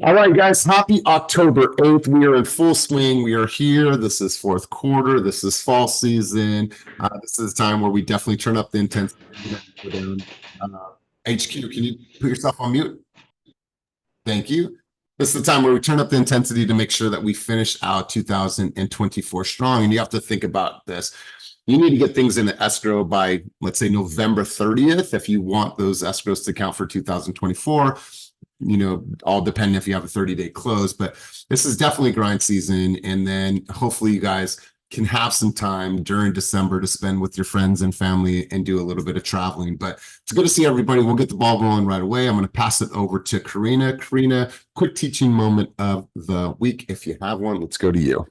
All right, guys, happy October 8th. We are in full swing. We are here. This is fourth quarter. This is fall season. This is a time where we definitely turn up the intensity. HQ, can you put yourself on mute? Thank you. This is the time where we turn up the intensity to make sure that we finish out 2024 strong. And you have to think about this. You need to get things into escrow by, let's say, November 30th if you want those escrows to count for 2024. All depending if you have a 30-day close, but this is definitely grind season. And then hopefully you guys can have some time during December to spend with your friends and family and do a little bit of traveling. But it's good to see everybody. We'll get the ball rolling right away. I'm going to pass it over to Carina. Carina, quick teaching moment of the week. If you have one, let's go to you.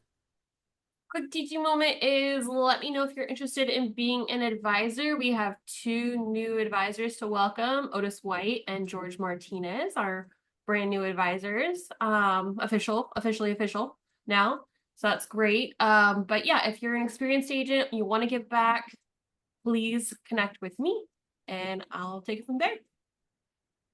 Quick teaching moment is let me know if you're interested in being an advisor. We have two new advisors to welcome, Otis White and George Martinez, our brand new advisors, officially official now. So that's great. But yeah, if you're an experienced agent, you want to give back, please connect with me and I'll take it from there.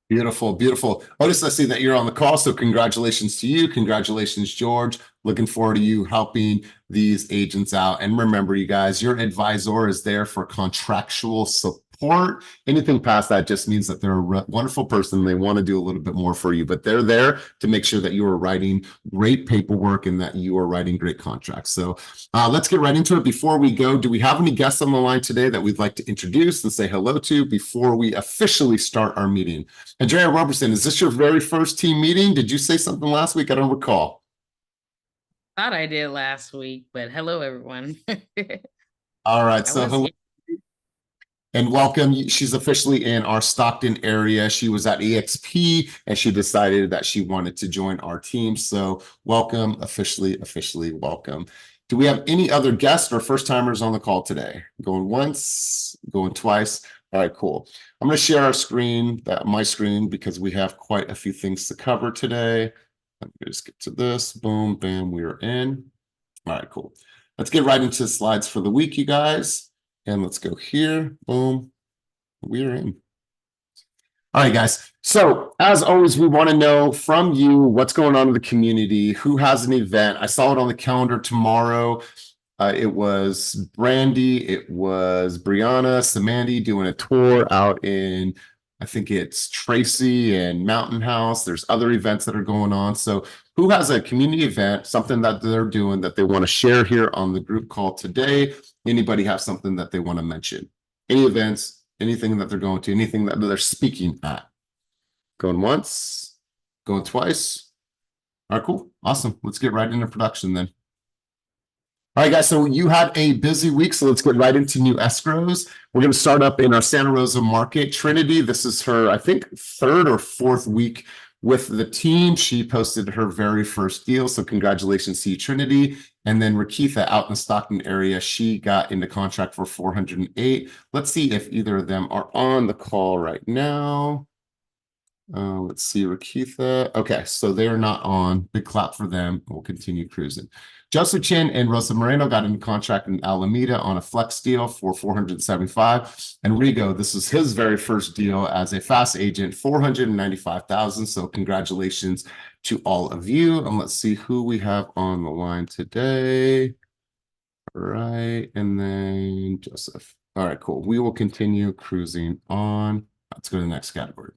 Beautiful, beautiful. Otis, I see that you're on the call, so congratulations to you. Congratulations, George. Looking forward to you helping these agents out. And remember, you guys, your advisor is there for contractual support. Anything past that just means that they're a wonderful person. They want to do a little bit more for you, but they're there to make sure that you are writing great paperwork and that you are writing great contracts. So let's get right into it. Before we go, do we have any guests on the line today that we'd like to introduce and say hello to before we officially start our meeting? Andrea Robertson, is this your very first team meeting? Did you say something last week? I don't recall. Thought I did last week, but hello, everyone. All right, so hello. And welcome. She's officially in our Stockton area. She was at EXP and she decided that she wanted to join our team. So welcome, officially welcome. Do we have any other guests or first timers on the call today? Going once, going twice. All right, cool. I'm going to share our screen, my screen, because we have quite a few things to cover today. Let me just get to this. Boom, bam, we are in. All right, cool. Let's get right into the slides for the week, you guys. And let's go here. Boom. We are in. All right, guys. So as always, we want to know from you what's going on in the community, who has an event. I saw it on the calendar tomorrow. It was Brandy, it was Brianna, Samandy doing a tour out in, I think it's Tracy and Mountain House. There's other events that are going on. So who has a community event, something that they're doing that they want to share here on the group call today? Anybody have something that they want to mention? Any events, anything that they're going to, anything that they're speaking at? Going once, going twice. All right, cool. Awesome. Let's get right into production then. All right, guys, so you had a busy week, so let's get right into new escrows. We're going to start up in our Santa Rosa market. Trinity, this is her, I think, third or fourth week with the team. She posted her very first deal, so congratulations to you, Trinity. And then Rakitha out in the Stockton area, she got into contract for 408. Let's see if either of them are on the call right now. Let's see, Rakitha. Okay, so they're not on. Big clap for them. We'll continue cruising. Joseph Chin and Rosa Moreno got into contract in Alameda on a flex deal for 475. And Rigo, this is his very first deal as a fast agent, 495,000. So congratulations to all of you. And let's see who we have on the line today. All right, and then Joseph. All right, cool. We will continue cruising on. Let's go to the next category.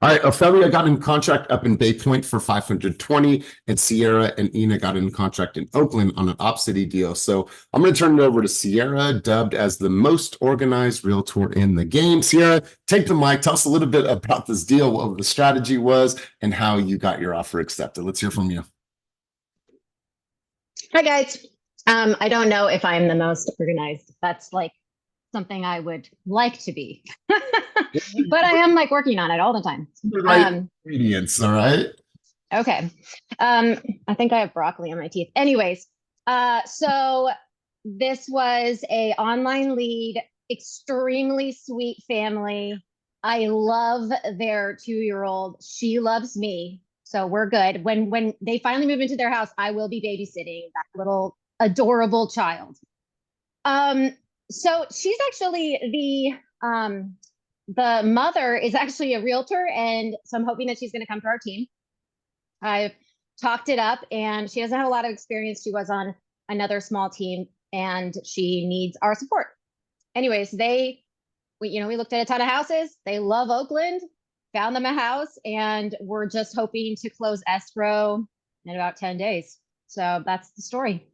All right, Ophelia got in contract up in Bay Point for 520, and Sierra and Ina got in contract in Oakland on an Op City deal. So I'm going to turn it over to Sierra, dubbed as the most organized realtor in the game. Sierra, take the mic. Tell us a little bit about this deal, what the strategy was, and how you got your offer accepted. Let's hear from you. Hi, guys. I don't know if I'm the most organized. That's like something I would like to be, but I am like working on it all the time. Ingredients, all right. Okay. I think I have broccoli on my teeth. Anyways, so this was a online lead, extremely sweet family. I love their 2-year-old. She loves me, so we're good. When they finally move into their house, I will be babysitting that little adorable child. So she's actually the mother is actually a realtor, and so I'm hoping that she's going to come to our team. I've talked it up, and she doesn't have a lot of experience. She was on another small team, and she needs our support. Anyways, we looked at a ton of houses. They love Oakland, found them a house, and we're just hoping to close escrow in about 10 days. So that's the story.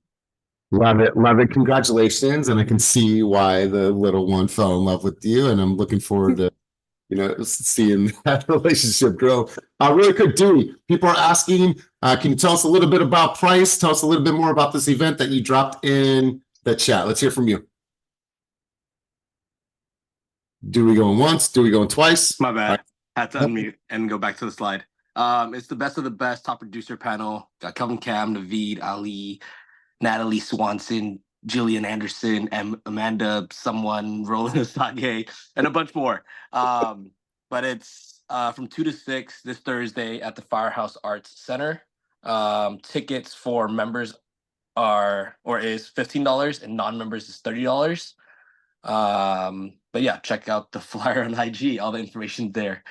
Love it. Love it. Congratulations. And I can see why the little one fell in love with you. And I'm looking forward to, seeing that relationship grow. Really quick, Dewey, people are asking, can you tell us a little bit about price? Tell us a little bit more about this event that you dropped in the chat. Let's hear from you. Dewey going once, Dewey going twice. My bad. Had to unmute and go back to the slide. It's the best of the best top producer panel. Got Kelvin Cam, Naveed, Ali, Natalie Swanson, Jillian Anderson, and Amanda, someone, Roland Asage, and a bunch more. But it's from 2 to 6 this Thursday at the Firehouse Arts Center. Tickets for members is $15 and non-members is $30. But yeah, check out the flyer on IG. All the information there.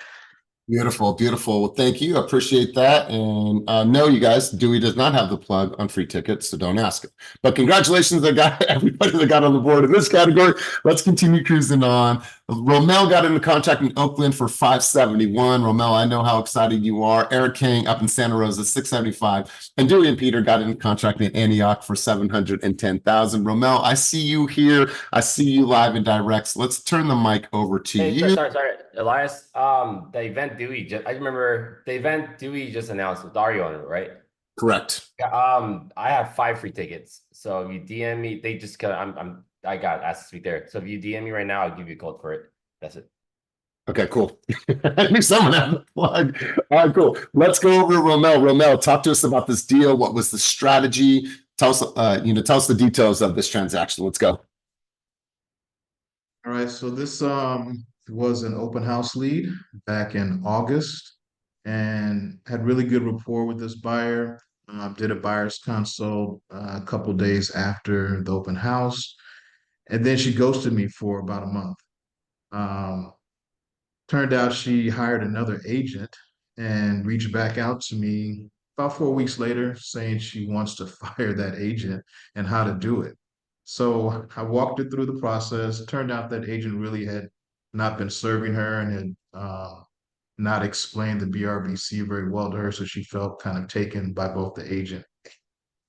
Beautiful, beautiful. Well, thank you. I appreciate that. And no, you guys, Dewey does not have the plug on free tickets, so don't ask it. But congratulations to everybody that got on the board in this category. Let's continue cruising on. Romel got into contract in Oakland for $571. Romel, I know how excited you are. Eric King up in Santa Rosa, $675. And Dewey and Peter got into contract in Antioch for $710,000. Romel, I see you here. I see you live and direct. So let's turn the mic over to you. Sorry, Elias. The event Dewey I remember the event Dewey just announced with Dario on it, right? Correct. I have 5 free tickets. So if you DM me, they just I got asked to speak there. So if you DM me right now, I'll give you a code for it. That's it. Okay, cool. I knew someone had the plug. All right, cool. Let's go over to Romel. Romel, talk to us about this deal. What was the strategy? Tell us, tell us the details of this transaction. Let's go. All right, so this was an open house lead back in August and had really good rapport with this buyer. Did a buyer's consult a couple days after the open house, and then she ghosted me for about a month. Turned out she hired another agent and reached back out to me about 4 weeks later saying she wants to fire that agent and how to do it. So I walked her through the process. Turned out that agent really had not been serving her and had not explained the BRBC very well to her. So she felt kind of taken by both the agent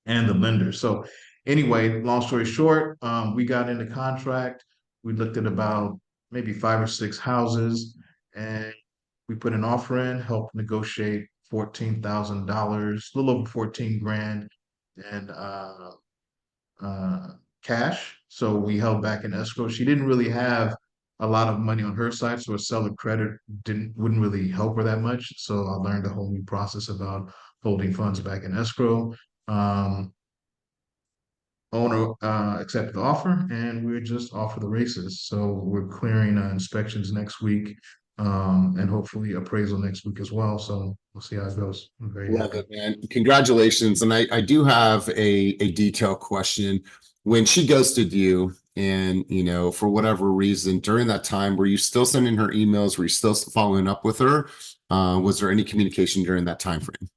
and the lender. So anyway, long story short, we got into contract. We looked at about maybe 5 or 6 houses, and we put an offer in, helped negotiate $14,000, a little over 14 grand, and cash. So we held back in escrow. She didn't really have a lot of money on her side, so a seller credit wouldn't really help her that much. So I learned a whole new process about holding funds back in escrow. Owner accepted the offer, and we're just off for the races. So we're clearing inspections next week, and hopefully appraisal next week as well. So we'll see how it goes. I'm very Love happy. it, man. Congratulations. And I do have a detailed question. When she ghosted you and, for whatever reason, during that time, were you still sending her emails? Were you still following up with her? Was there any communication during that time frame?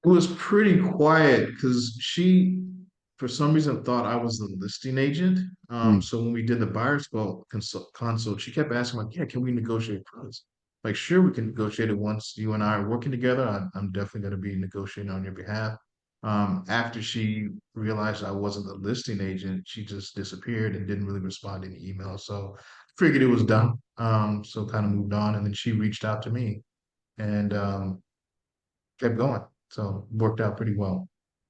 It was pretty quiet because she, for some reason, thought I was the listing agent. So when we did the buyer's consult, she kept asking, like, yeah, can we negotiate price? Like, sure, we can negotiate it once you and I are working together. I'm definitely going to be negotiating on your behalf. After she realized I wasn't the listing agent, she just disappeared and didn't really respond to any emails. So figured it was done. So kind of moved on, and then she reached out to me and kept going. So worked out pretty well.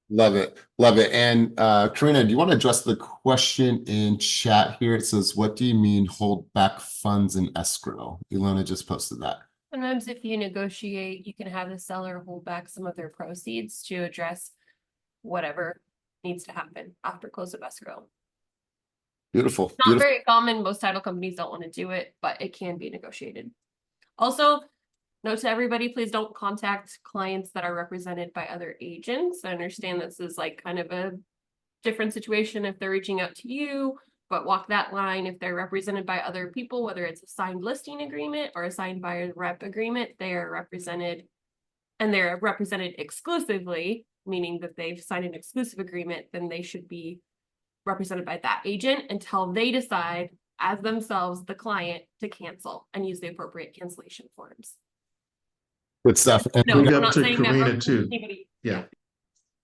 Love it. Love it. And Carina, do you want to address the question in chat here? It says, what do you mean hold back funds in escrow? Ilona just posted that. Sometimes if you negotiate, you can have the seller hold back some of their proceeds to address whatever needs to happen after close of escrow. Beautiful. Not Beautiful. very common. Most title companies don't want to do it, but it can be negotiated. Also, note to everybody, please don't contact clients that are represented by other agents. I understand this is like kind of a different situation if they're reaching out to you, but walk that line. If they're represented by other people, whether it's a signed listing agreement or a signed buyer rep agreement, they are represented and they're represented exclusively, meaning that they've signed an exclusive agreement, then they should be represented by that agent until they decide as themselves, the client, to cancel and use the appropriate cancellation forms. Good stuff. And No, Big I'm up not to saying that Carina too. anybody. Yeah.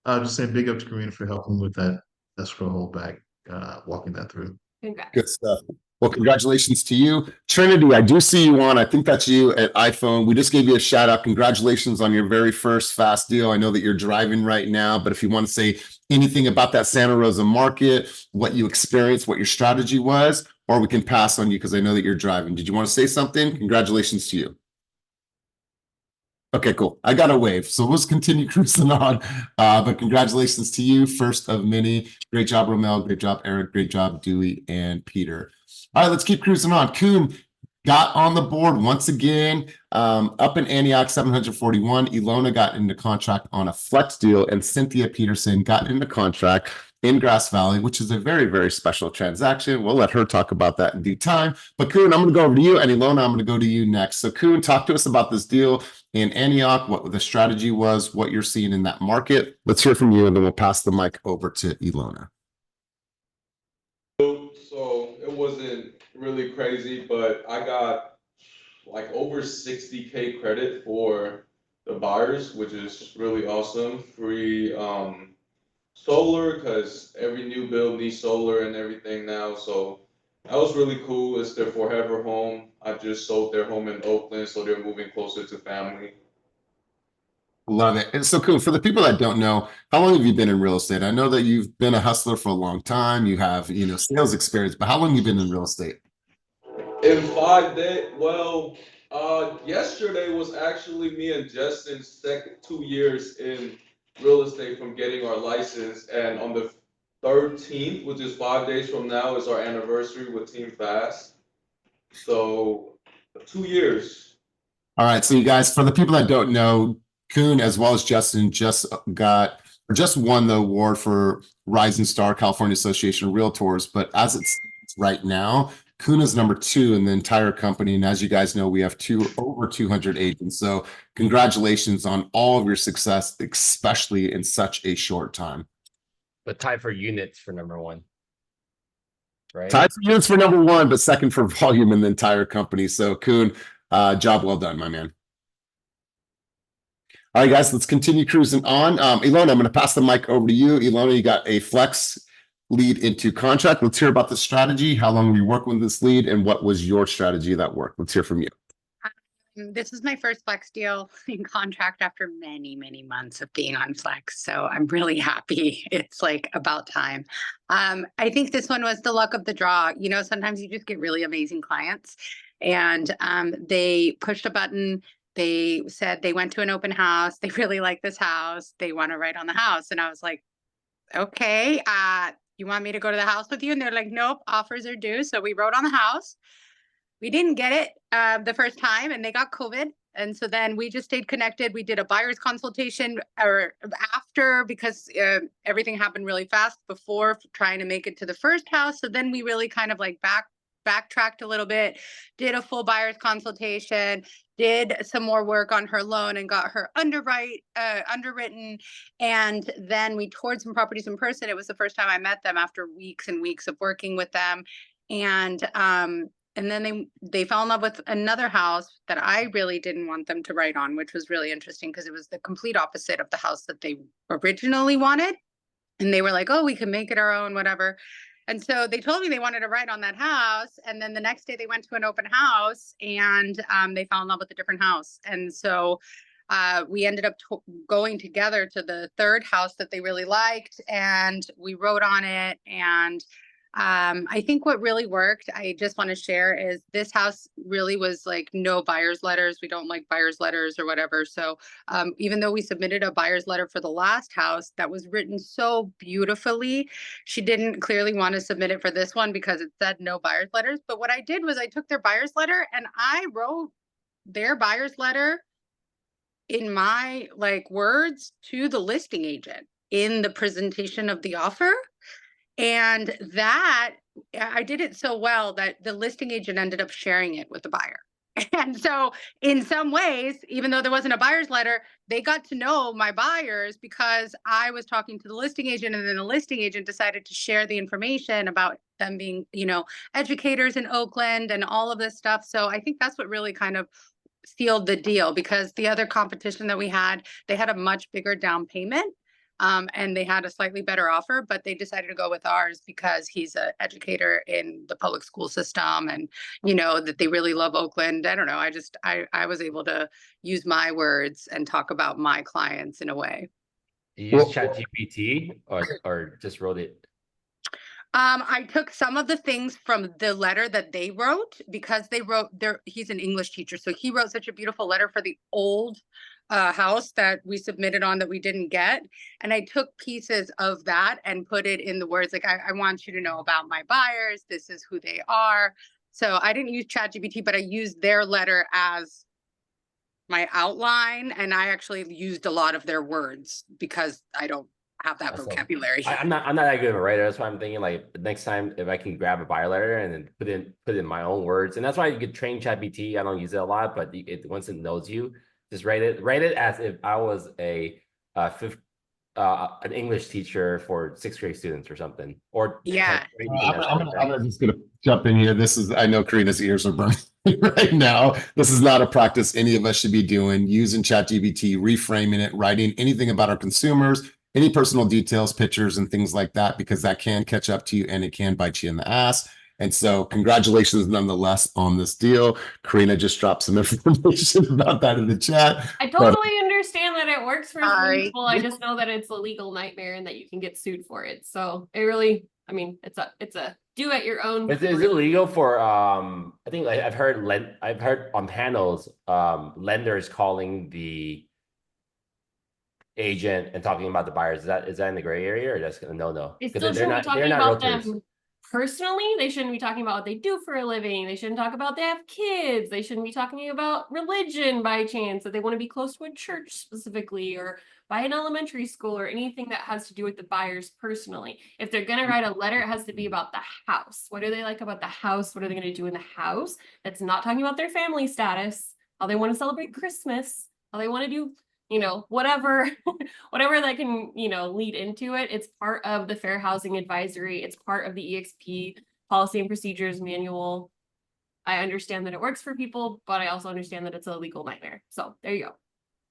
Just saying big up to Carina for helping with that escrow holdback, walking that through. Congrats. good stuff. Well, congratulations to you. Trinity, I do see you on. I think that's you at iPhone. We just gave you a shout out. Congratulations on your very first fast deal. I know that you're driving right now, but if you want to say anything about that Santa Rosa market, what you experienced, what your strategy was, or we can pass on you because I know that you're driving. Did you want to say something? Congratulations to you. Okay, cool. I got a wave, so we'll just continue cruising on. But congratulations to you, first of many. Great job, Romel. Great job, Eric. Great job, Dewey and Peter. All right, let's keep cruising on. Kuhn got on the board once again, up in Antioch, 741. Ilona got into contract on a flex deal, and Cynthia Peterson got into contract in Grass Valley, which is a very, very special transaction. We'll let her talk about that in due time. But Kuhn, I'm going to go over to you, and Ilona, I'm going to go to you next. So Kuhn, talk to us about this deal in Antioch, what the strategy was, what you're seeing in that market. Let's hear from you, and then we'll pass the mic over to Ilona. So it wasn't really crazy, but I got like over 60K credit for the buyers, which is really awesome. Free solar, because every new build needs solar and everything now. So that was really cool. It's their forever home. I just sold their home in Oakland, so they're moving closer to family. Love it. And so cool. For the people that don't know, how long have you been in real estate? I know that you've been a hustler for a long time. You have, sales experience, but how long have you been in real estate? In 5 days, well, yesterday was actually me and Justin's second 2 years in real estate from getting our license, and on the 13th, which is 5 days from now, is our anniversary with Team Fast. So 2 years. All right. So you guys, for the people that don't know, Kuhn as well as Justin just won the award for Rising Star California Association of Realtors. But as it's right now, Kuhn is number 2 in the entire company. And as you guys know, we have over 200 agents. So congratulations on all of your success, especially in such a short time. But tied for units for number 1. Right? Tied for units for number 1, but second for volume in the entire company. So Kuhn, job well done, my man. All right, guys, let's continue cruising on. Ilona, I'm going to pass the mic over to you. Ilona, you got a flex lead into contract. Let's hear about the strategy. How long were you working with this lead, and what was your strategy that worked? Let's hear from you. This is my first flex deal in contract after many, many months of being on flex. So I'm really happy. It's like about time. I think this one was the luck of the draw. Sometimes you just get really amazing clients, and they pushed a button. They said they went to an open house. They really like this house. They want to write on the house. And I was like, okay, you want me to go to the house with you? And they're like, nope, offers are due. So we wrote on the house. We didn't get it the first time, and they got COVID. And so then we just stayed connected. We did a buyer's consultation or after, because everything happened really fast before trying to make it to the first house. So then we really kind of like backtracked a little bit, did a full buyer's consultation, did some more work on her loan and got her underwritten. And then we toured some properties in person. It was the first time I met them after weeks and weeks of working with them. And then they fell in love with another house that I really didn't want them to write on, which was really interesting because it was the complete opposite of the house that they originally wanted. And they were like, oh, we can make it our own, whatever. And so they told me they wanted to write on that house. And then the next day they went to an open house, and they fell in love with a different house. And so we ended up going together to the third house that they really liked, and we wrote on it. And I think what really worked, I just want to share, is this house really was like no buyer's letters. We don't like buyer's letters or whatever. So even though we submitted a buyer's letter for the last house that was written so beautifully, she didn't clearly want to submit it for this one because it said no buyer's letters. But what I did was I took their buyer's letter and I wrote their buyer's letter in my words to the listing agent in the presentation of the offer. And that I did it so well that the listing agent ended up sharing it with the buyer. And so in some ways, even though there wasn't a buyer's letter, they got to know my buyers because I was talking to the listing agent, and then the listing agent decided to share the information about them being, educators in Oakland and all of this stuff. So I think that's what really kind of sealed the deal, because the other competition that we had, they had a much bigger down payment. And they had a slightly better offer, but they decided to go with ours because he's an educator in the public school system, and that they really love Oakland. I don't know. I was able to use my words and talk about my clients in a way. You use ChatGPT or just wrote it? I took some of the things from the letter that they wrote, because he's an English teacher. So he wrote such a beautiful letter for the old house that we submitted on that we didn't get. And I took pieces of that and put it in the words, like, I want you to know about my buyers. This is who they are. So I didn't use ChatGPT, but I used their letter as my outline. And I actually used a lot of their words because I don't have that vocabulary. I'm not that good of a writer. That's why I'm thinking, like, next time if I can grab a buyer letter and then put in my own words. And that's why you could train ChatGPT. I don't use it a lot, but once it knows you, just write it as if I was an English teacher for 6th grade students or something. Or yeah. I'm just gonna jump in here. I know Carina's ears are burning right now. This is not a practice any of us should be doing. Using ChatGPT, reframing it, writing anything about our consumers, any personal details, pictures, and things like that, because that can catch up to you and it can bite you in the ass. And so congratulations nonetheless on this deal. Carina just dropped some information about that in the chat. I totally understand that it works for some people. I just know that it's a legal nightmare and that you can get sued for it. So it really, it's a do at your own. Is it legal for I think I've heard on panels lenders calling the agent and talking about the buyers? Is that in the gray area, or that's no? They still shouldn't be talking about them personally. They shouldn't be talking about what they do for a living. They shouldn't talk about they have kids. They shouldn't be talking about religion by chance, that they want to be close to a church specifically, or by an elementary school, or anything that has to do with the buyers personally. If they're going to write a letter, it has to be about the house. What do they like about the house? What are they going to do in the house? That's not talking about their family status, how they want to celebrate Christmas, how they want to do, whatever that can, lead into it. It's part of the Fair Housing Advisory. It's part of the EXP Policy and Procedures Manual. I understand that it works for people, but I also understand that it's a legal nightmare. So there you go.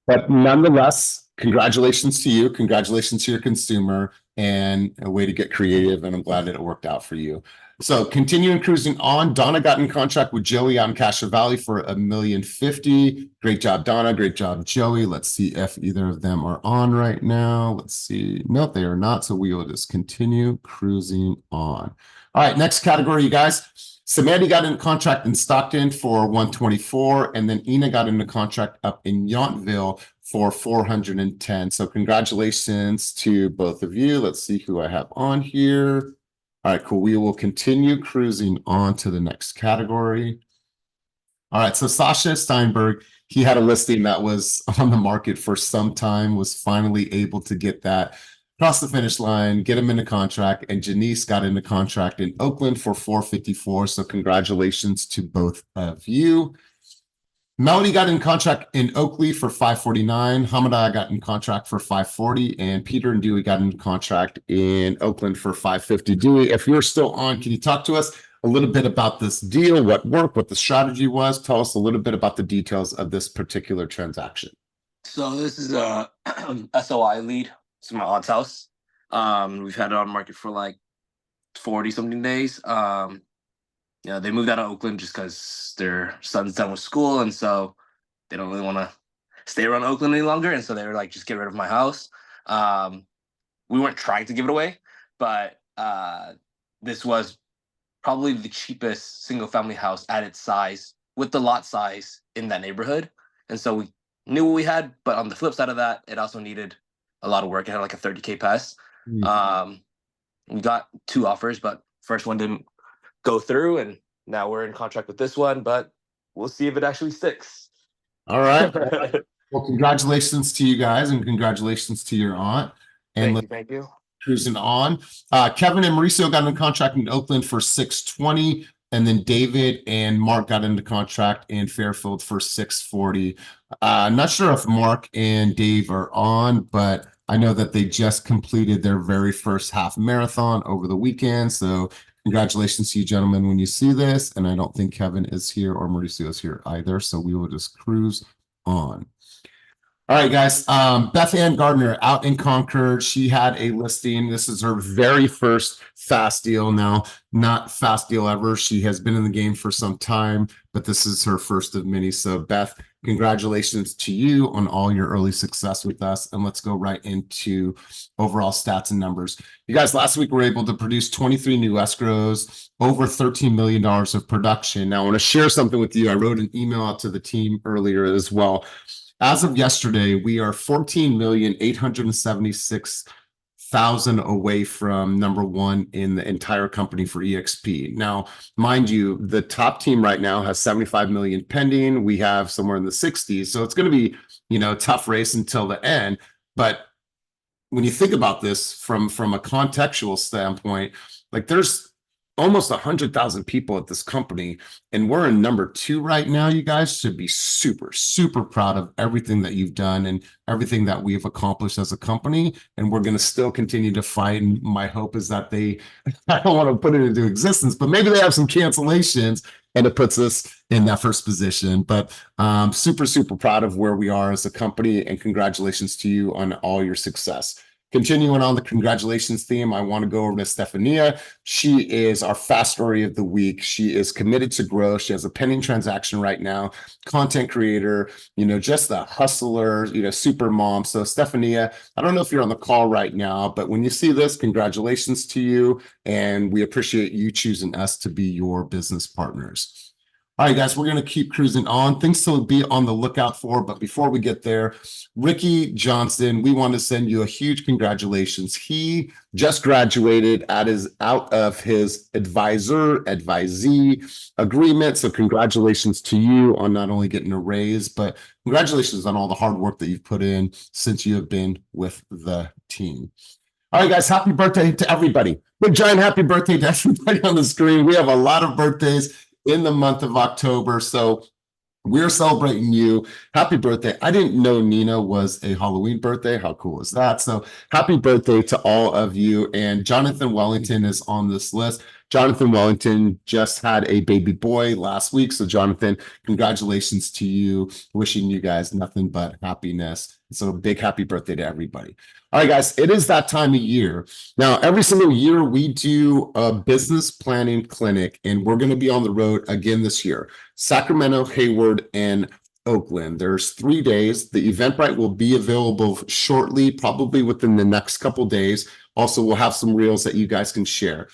But nonetheless, congratulations to you. Congratulations to your consumer, and a way to get creative. And I'm glad that it worked out for you. So continuing cruising on, Donna got in contract with Joey out in Castro Valley for $1,050,000. Great job, Donna. Great job, Joey. Let's see if either of them are on right now. Let's see. Nope, they are not. So we will just continue cruising on. All right, next category, you guys. Samantha got in contract in Stockton for $124,000, and then Ina got into contract up in Yountville for $410,000. So congratulations to both of you. Let's see who I have on here. All right, cool. We will continue cruising on to the next category. All right, so Sasha Steinberg, he had a listing that was on the market for some time, was finally able to get that across the finish line, get him into contract, and Janice got into contract in Oakland for $454,000. So congratulations to both of you. Melody got in contract in Oakley for $549,000. Hamada got in contract for $540,000, and Peter and Dewey got in contract in Oakland for $550,000. Dewey, if you're still on, can you talk to us a little bit about this deal, what worked, what the strategy was? Tell us a little bit about the details of this particular transaction. So this is a SOI lead. It's my aunt's house. We've had it on market for like 40 something days. They moved out of Oakland just because their son's done with school, and so they don't really want to stay around Oakland any longer. And so they were like, just get rid of my house. We weren't trying to give it away, but this was probably the cheapest single family house at its size with the lot size in that neighborhood. And so we knew what we had, but on the flip side of that, it also needed a lot of work. It had like a 30K pass. We got 2 offers, but first one didn't go through, and now we're in contract with this one, but we'll see if it actually sticks. All right. Well, congratulations to you guys, and congratulations to your aunt. And thank you. Cruising on. Kevin and Mauricio got in contract in Oakland for $620,000. And then David and Mark got into contract in Fairfield for 640. Not sure if Mark and Dave are on, but I know that they just completed their very first half marathon over the weekend. So congratulations to you gentlemen when you see this. And I don't think Kevin is here or Mauricio is here either. So we will just cruise on. All right, guys. Beth Anne Gardner out in Concord. She had a listing. This is her very first fast deal. Now, not fast deal ever. She has been in the game for some time, but this is her first of many. So, Beth, congratulations to you on all your early success with us. And let's go right into overall stats and numbers. You guys, last week we were able to produce 23 new escrows, over $13 million of production. Now, I want to share something with you. I wrote an email out to the team earlier as well. As of yesterday, we are 14,876,000 away from number one in the entire company for EXP. Now, mind you, the top team right now has 75 million pending. We have somewhere in the 60s. So it's going to be, tough race until the end. But when you think about this from a contextual standpoint, like there's almost 100,000 people at this company, and we're in number 2 right now. You guys should be super, super proud of everything that you've done and everything that we've accomplished as a company. And we're going to still continue to fight. And my hope is that I don't want to put it into existence, but maybe they have some cancellations and it puts us in that first position. But super, super proud of where we are as a company, and congratulations to you on all your success. Continuing on the congratulations theme, I want to go over to Estefania. She is our fast story of the week. She is committed to growth. She has a pending transaction right now, content creator, just a hustler, super mom. So Estefania, I don't know if you're on the call right now, but when you see this, congratulations to you. And we appreciate you choosing us to be your business partners. All right, guys, we're going to keep cruising on. Things to be on the lookout for. But before we get there, Ricky Johnson, we want to send you a huge congratulations. He just graduated out of his advisee agreement. So congratulations to you on not only getting a raise, but congratulations on all the hard work that you've put in since you have been with the team. All right, guys, happy birthday to everybody. Big giant happy birthday to everybody on the screen. We have a lot of birthdays in the month of October. So we're celebrating you. Happy birthday. I didn't know Nina was a Halloween birthday. How cool is that? So happy birthday to all of you. And Jonathan Wellington is on this list. Jonathan Wellington just had a baby boy last week. So Jonathan, congratulations to you. Wishing you guys nothing but happiness. So big happy birthday to everybody. All right, guys, it is that time of year. Now, every single year we do a business planning clinic, and we're going to be on the road again this year. Sacramento, Hayward, and Oakland. There's 3 days. The Eventbrite will be available shortly, probably within the next couple days. Also, we'll have some reels that you guys can share.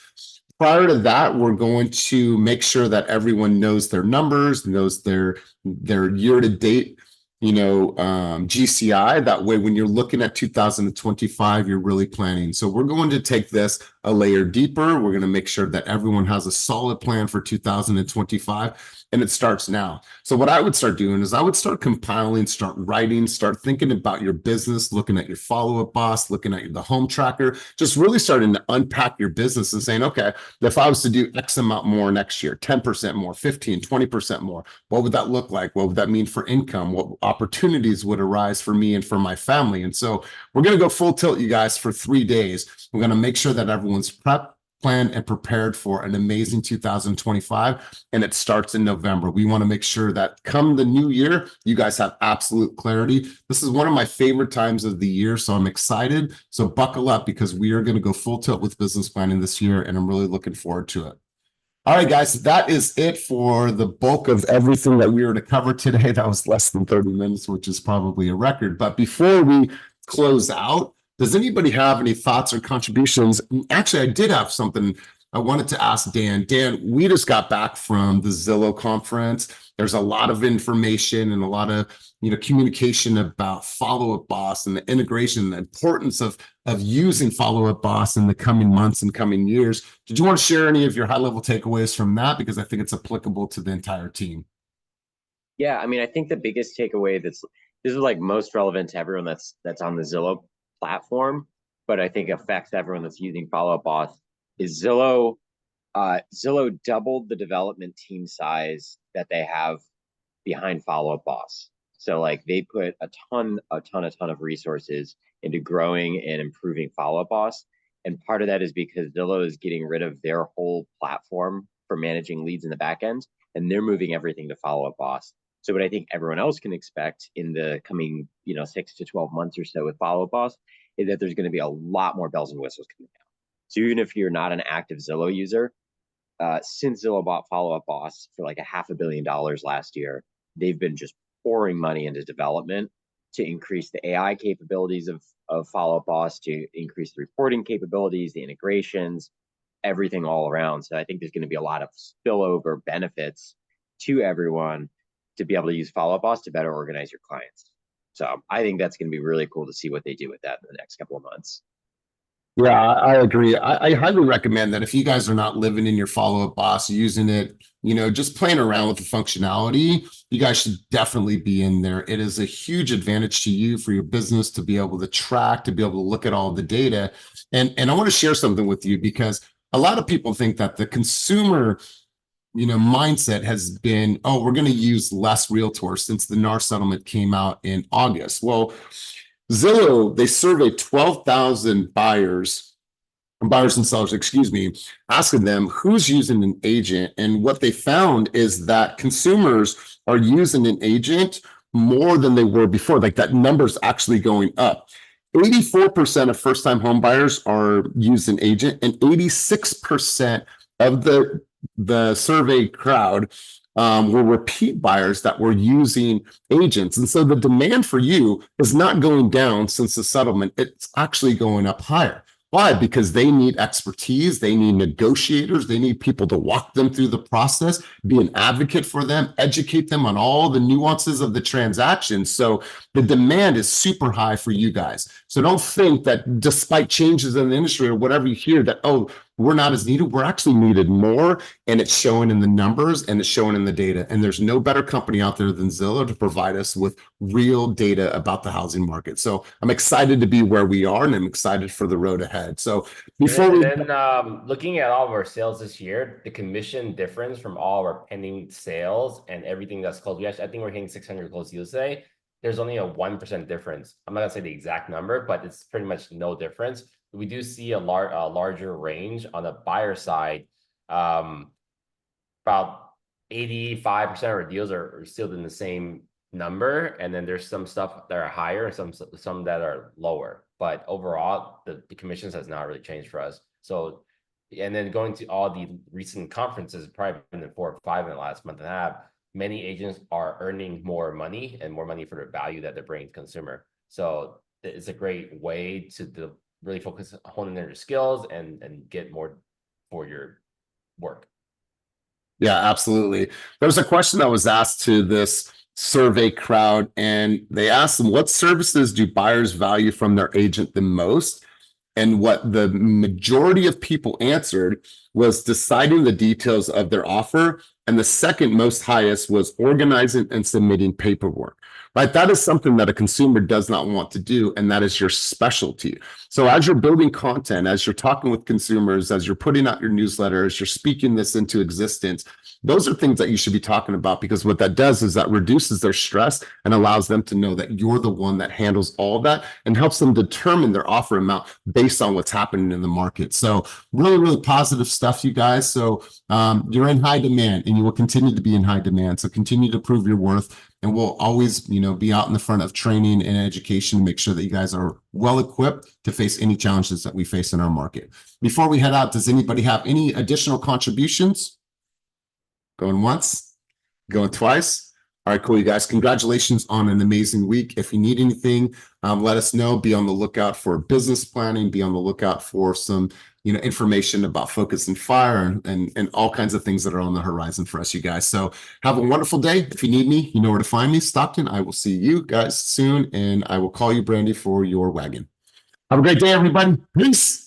Prior to that, we're going to make sure that everyone knows their numbers, knows their year-to-date GCI. That way, when you're looking at 2025, you're really planning. So we're going to take this a layer deeper. We're going to make sure that everyone has a solid plan for 2025. And it starts now. So what I would start doing is I would start compiling, start writing, start thinking about your business, looking at your follow-up boss, looking at the home tracker, just really starting to unpack your business and saying, okay, if I was to do X amount more next year, 10% more, 15, 20% more, what would that look like? What would that mean for income? What opportunities would arise for me and for my family? And so we're going to go full tilt, you guys, for 3 days. We're going to make sure that everyone's prepped, planned, and prepared for an amazing 2025, and it starts in November. We want to make sure that come the new year, you guys have absolute clarity. This is one of my favorite times of the year, so I'm excited. So buckle up, because we are going to go full tilt with business planning this year, and I'm really looking forward to it. All right, guys, that is it for the bulk of everything that we were to cover today. That was less than 30 minutes, which is probably a record. But before we close out, does anybody have any thoughts or contributions? Actually, I did have something I wanted to ask Dan. Dan, we just got back from the Zillow conference. There's a lot of information and a lot of communication about Follow-Up Boss and the integration, the importance of using Follow-Up Boss in the coming months and coming years. Did you want to share any of your high-level takeaways from that? Because I think it's applicable to the entire team. Yeah, I mean, I think the biggest takeaway this is like most relevant to everyone that's on the Zillow platform, but I think affects everyone that's using Follow-Up Boss is Zillow Zillow doubled the development team size that they have behind Follow Up Boss. So like they put a ton of resources into growing and improving Follow Up Boss. And part of that is because Zillow is getting rid of their whole platform for managing leads in the back end, and they're moving everything to Follow Up Boss. So what I think everyone else can expect in the coming, 6 to 12 months or so with Follow Up Boss is that there's going to be a lot more bells and whistles coming out. So even if you're not an active Zillow user, since Zillow bought Follow Up Boss for like $500 million last year, they've been just pouring money into development to increase the AI capabilities of Follow Up Boss, to increase the reporting capabilities, the integrations, everything all around. So I think there's going to be a lot of spillover benefits to everyone to be able to use Follow Up Boss to better organize your clients. So I think that's going to be really cool to see what they do with that in the next couple of months. Yeah, I agree. I highly recommend that if you guys are not living in your Follow Up Boss, using it, just playing around with the functionality, you guys should definitely be in there. It is a huge advantage to you for your business to be able to track, to be able to look at all the data. And I want to share something with you, because a lot of people think that the consumer mindset has been, oh, we're going to use less realtors since the NAR settlement came out in August. Well, Zillow, they surveyed 12,000 buyers and sellers, asking them who's using an agent. And what they found is that consumers are using an agent more than they were before. Like that number's actually going up. 84% of first-time home buyers are using agent, and 86% of the survey crowd were repeat buyers that were using agents. And so the demand for you is not going down since the settlement. It's actually going up higher. Why? Because they need expertise. They need negotiators. They need people to walk them through the process, be an advocate for them, educate them on all the nuances of the transaction. So the demand is super high for you guys. So don't think that despite changes in the industry or whatever you hear that, oh, we're not as needed. We're actually needed more, and it's showing in the numbers and it's showing in the data. And there's no better company out there than Zillow to provide us with real data about the housing market. So I'm excited to be where we are, and I'm excited for the road ahead. So before looking at all of our sales this year, the commission difference from all of our pending sales and everything that's closed, I think we're hitting 600 closed deals today. There's only a 1% difference. I'm not gonna say the exact number, but it's pretty much no difference. We do see a larger range on the buyer side. About 85% of our deals are still in the same number, and then there's some stuff that are higher and some that are lower. But overall, the commissions has not really changed for us. So, and then going to all the recent conferences, probably been 4 or 5 in the last month and a half, many agents are earning more money and more money for the value that they're bringing to consumer. So it's a great way to really focus on honing their skills and get more for your work. Yeah, absolutely. There was a question that was asked to this survey crowd, and they asked them, what services do buyers value from their agent the most? And what the majority of people answered was deciding the details of their offer. And the second most highest was organizing and submitting paperwork, right? That is something that a consumer does not want to do, and that is your specialty. So as you're building content, as you're talking with consumers, as you're putting out your newsletter, as you're speaking this into existence, those are things that you should be talking about, because what that does is that reduces their stress and allows them to know that you're the one that handles all of that and helps them determine their offer amount based on what's happening in the market. So really, really positive stuff, you guys. So you're in high demand, and you will continue to be in high demand. So continue to prove your worth, and we'll always, be out in the front of training and education to make sure that you guys are well equipped to face any challenges that we face in our market. Before we head out, does anybody have any additional contributions? Going once, going twice. All right, cool, you guys. Congratulations on an amazing week. If you need anything, let us know. Be on the lookout for business planning. Be on the lookout for some, information about Focus and Fire and all kinds of things that are on the horizon for us, you guys. So have a wonderful day. If you need me, you know where to find me. Stockton. I will see you guys soon, and I will call you, Brandy, for your wagon. Have a great day, everybody. Peace.